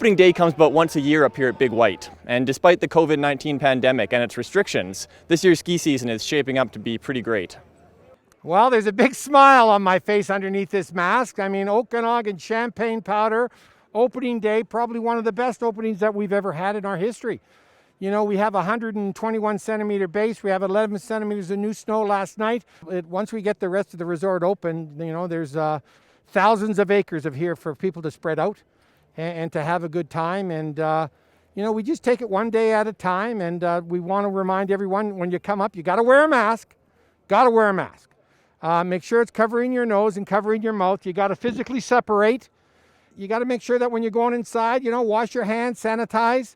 Opening day comes about once a year up here at Big White, and despite the COVID-19 pandemic and its restrictions, this year's ski season is shaping up to be pretty great. Well, there's a big smile on my face underneath this mask. I mean, Okanagan Champagne Powder, opening day, probably one of the best openings that we've ever had in our history. You know, we have a 121 centimeter base. We have 11 centimeters of new snow last night. Once we get the rest of the resort open, you know, there's thousands of acres of here for people to spread out and to have a good time. And, you know, we just take it one day at a time. And we want to remind everyone, when you come up, you got to wear a mask. Got to wear a mask. Make sure it's covering your nose and covering your mouth. You got to physically separate. You got to make sure that when you're going inside, you know, wash your hands, sanitize,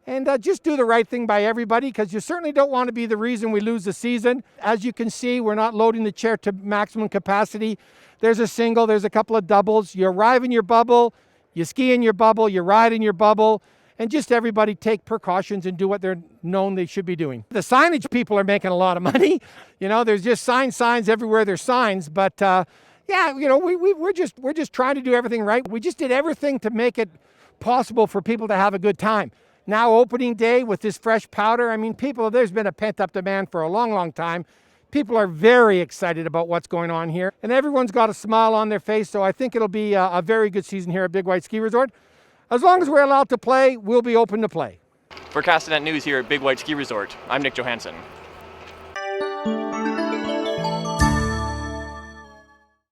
and just do the right thing by everybody, because you certainly don't want to be the reason we lose the season. As you can see, we're not loading the chair to maximum capacity. There's a single, there's a couple of doubles. You arrive in your bubble, you ski in your bubble, you ride in your bubble, and just everybody take precautions and do what they're known they should be doing. The signage people are making a lot of money. You know, there's just signs everywhere. There's signs, but yeah, you know, we're just trying to do everything right. We just did everything to make it possible for people to have a good time. Now opening day with this fresh powder, I mean, there's been a pent-up demand for a long, long time. People are very excited about what's going on here, and everyone's got a smile on their face, so I think it'll be a very good season here at Big White Ski Resort. As long as we're allowed to play, we'll be open to play. For Castanet News here at Big White Ski Resort, I'm Nick Johansson.